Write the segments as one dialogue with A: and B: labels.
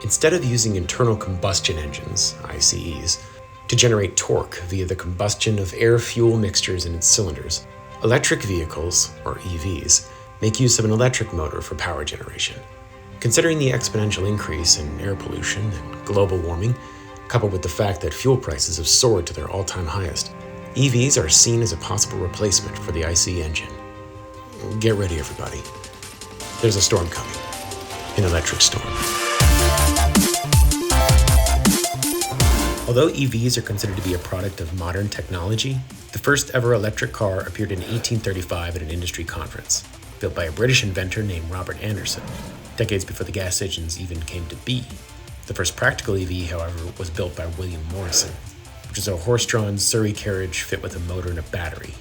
A: Instead of using internal combustion engines, ICEs, to generate torque via the combustion of air-fuel mixtures in its cylinders, electric vehicles, or EVs, make use of an electric motor for power generation. Considering the exponential increase in air pollution and global warming, coupled with the fact that fuel prices have soared to their all-time highest, EVs are seen as a possible replacement for the ICE engine. Get ready, everybody. There's a storm coming. An electric storm. Although EVs are considered to be a product of modern technology, the first ever electric car appeared in 1835 at an industry conference, built by a British inventor named Robert Anderson, decades before the gas engines even came to be. The first practical EV, however, was built by William Morrison, which is a horse-drawn Surrey carriage fit with a motor and a battery.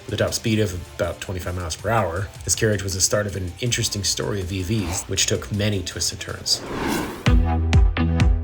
A: With a top speed of about 25 miles per hour, this carriage was the start of an interesting story of EVs, which took many twists and turns.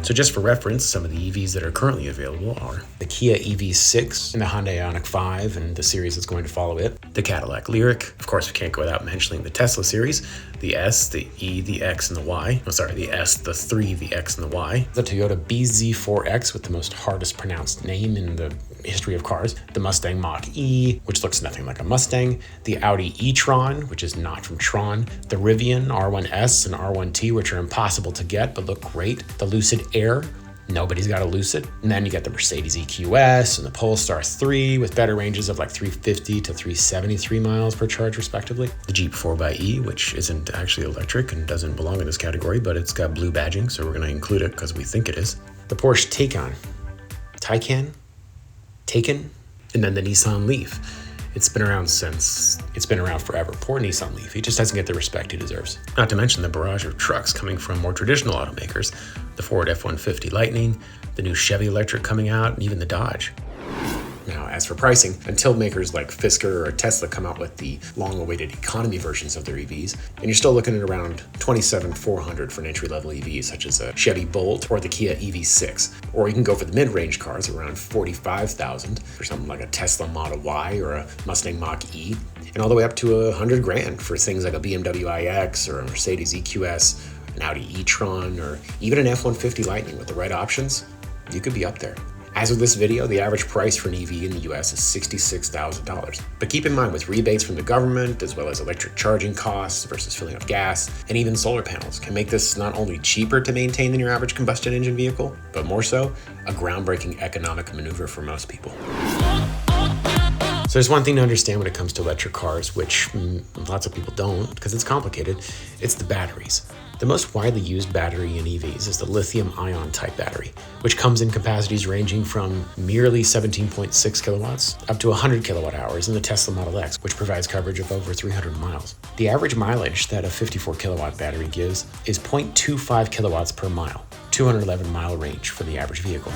A: So just for reference, some of the EVs that are currently available are the Kia EV6 and the Hyundai Ioniq 5 and the series that's going to follow it, the Cadillac Lyriq. Of course, we can't go without mentioning the Tesla series, the S, the E, the X, and the Y. The S, the 3, the X, and the Y. The Toyota BZ4X with the most hardest pronounced name in the history of cars, the Mustang Mach-E, which looks nothing like a Mustang, the Audi e-tron, which is not from Tron, the Rivian R1S and R1T, which are impossible to get but look great, the Lucid Air, nobody's got a Lucid, and then you get the Mercedes EQS and the Polestar 3 with better ranges of like 350 to 373 miles per charge respectively, the Jeep 4xe, which isn't actually electric and doesn't belong in this category, but it's got blue badging, so we're going to include it because we think it is, the Porsche Taycan, and then the Nissan Leaf. It's been around forever. Poor Nissan Leaf. He just doesn't get the respect he deserves. Not to mention the barrage of trucks coming from more traditional automakers, the Ford F-150 Lightning, the new Chevy Electric coming out, and even the Dodge. Now, as for pricing, until makers like Fisker or Tesla come out with the long-awaited economy versions of their EVs, and you're still looking at around $27,400 for an entry-level EV, such as a Chevy Bolt or the Kia EV6. Or you can go for the mid-range cars around $45,000 for something like a Tesla Model Y or a Mustang Mach-E, and all the way up to $100,000 for things like a BMW iX or a Mercedes EQS, an Audi e-tron, or even an F-150 Lightning. With the right options, you could be up there. As with this video, the average price for an EV in the US is $66,000. But keep in mind, with rebates from the government, as well as electric charging costs versus filling up gas, and even solar panels, can make this not only cheaper to maintain than your average combustion engine vehicle, but more so, a groundbreaking economic maneuver for most people. So there's one thing to understand when it comes to electric cars, which lots of people don't, because it's complicated. It's the batteries. The most widely used battery in EVs is the lithium-ion type battery, which comes in capacities ranging from merely 17.6 kilowatts up to 100 kilowatt hours in the Tesla Model X, which provides coverage of over 300 miles. The average mileage that a 54 kilowatt battery gives is 0.25 kilowatts per mile, 211 mile range for the average vehicle.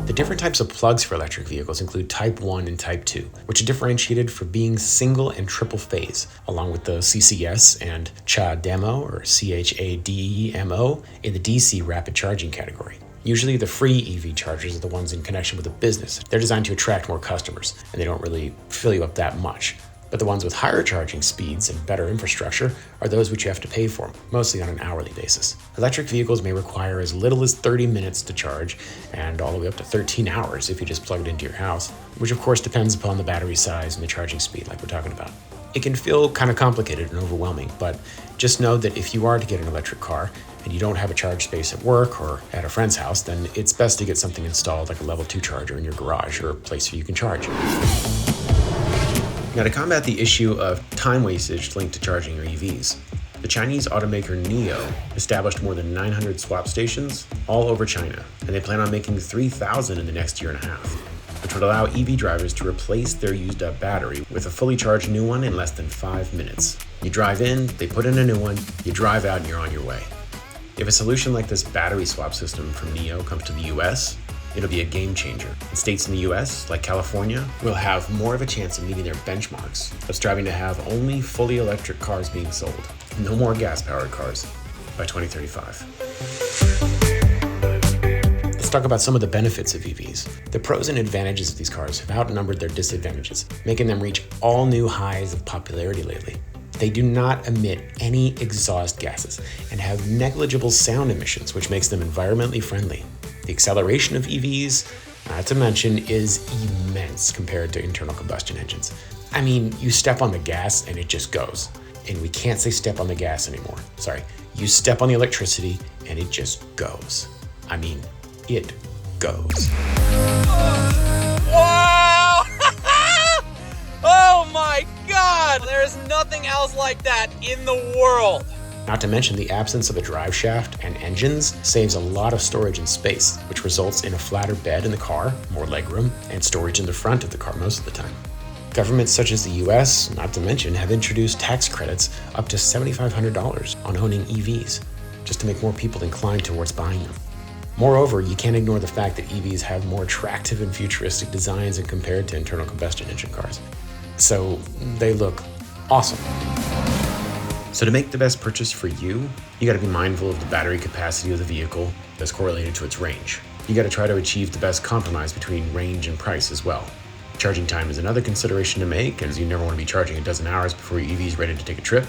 A: The different types of plugs for electric vehicles include Type 1 and Type 2, which are differentiated for being single and triple phase, along with the CCS and CHAdeMO or CHAdeMO in the DC rapid charging category. Usually the free EV chargers are the ones in connection with a business. They're designed to attract more customers, and they don't really fill you up that much. But the ones with higher charging speeds and better infrastructure are those which you have to pay for, mostly on an hourly basis. Electric vehicles may require as little as 30 minutes to charge, and all the way up to 13 hours if you just plug it into your house, which of course depends upon the battery size and the charging speed like we're talking about. It can feel kind of complicated and overwhelming, but just know that if you are to get an electric car and you don't have a charge space at work or at a friend's house, then it's best to get something installed like a level 2 charger in your garage or a place where you can charge. Now, to combat the issue of time wastage linked to charging your EVs, the Chinese automaker NIO established more than 900 swap stations all over China, and they plan on making 3,000 in the next year and a half, which would allow EV drivers to replace their used-up battery with a fully charged new one in less than 5 minutes. You drive in, they put in a new one, you drive out, and you're on your way. If a solution like this battery swap system from NIO comes to the US, it'll be a game changer. And states in the US, like California, will have more of a chance of meeting their benchmarks of striving to have only fully electric cars being sold. No more gas-powered cars by 2035. Let's talk about some of the benefits of EVs. The pros and advantages of these cars have outnumbered their disadvantages, making them reach all new highs of popularity lately. They do not emit any exhaust gases and have negligible sound emissions, which makes them environmentally friendly. The acceleration of EVs, not to mention, is immense compared to internal combustion engines. I mean, you step on the gas and it just goes. And we can't say step on the gas anymore. Sorry, you step on the electricity and it just goes. I mean, it goes.
B: Wow! Oh my God! There's nothing else like that in the world.
A: Not to mention the absence of a drive shaft and engines saves a lot of storage and space, which results in a flatter bed in the car, more legroom, and storage in the front of the car most of the time. Governments such as the US, not to mention, have introduced tax credits up to $7,500 on owning EVs, just to make more people inclined towards buying them. Moreover, you can't ignore the fact that EVs have more attractive and futuristic designs when compared to internal combustion engine cars. So they look awesome. So to make the best purchase for you, you gotta be mindful of the battery capacity of the vehicle that's correlated to its range. You gotta try to achieve the best compromise between range and price as well. Charging time is another consideration to make, as you never want to be charging a dozen hours before your EV is ready to take a trip.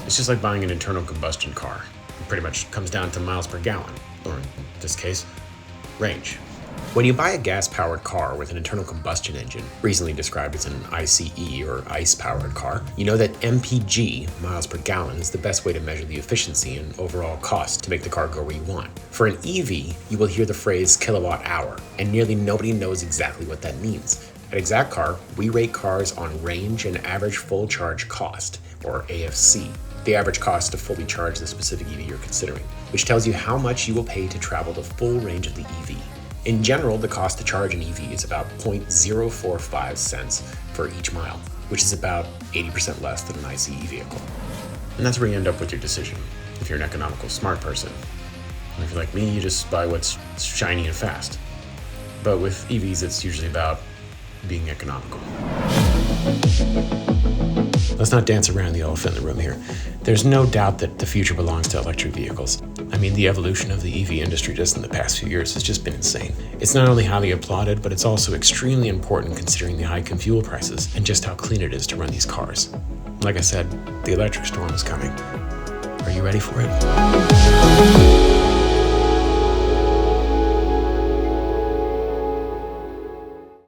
A: It's just like buying an internal combustion car. It pretty much comes down to miles per gallon, or in this case, range. When you buy a gas-powered car with an internal combustion engine, recently described as an ICE or ICE-powered car, you know that MPG, miles per gallon, is the best way to measure the efficiency and overall cost to make the car go where you want. For an EV, you will hear the phrase kilowatt hour, and nearly nobody knows exactly what that means. At ExactCar, we rate cars on range and average full charge cost, or AFC, the average cost to fully charge the specific EV you're considering, which tells you how much you will pay to travel the full range of the EV. In general, the cost to charge an EV is about 0.045 cents for each mile, which is about 80% less than an ICE vehicle. And that's where you end up with your decision, if you're an economical, smart person. And if you're like me, you just buy what's shiny and fast. But with EVs, it's usually about being economical. Let's not dance around the elephant in the room here. There's no doubt that the future belongs to electric vehicles. I mean, the evolution of the EV industry just in the past few years has just been insane. It's not only highly applauded, but it's also extremely important considering the high fuel prices and just how clean it is to run these cars. Like I said, the electric storm is coming. Are you ready for it?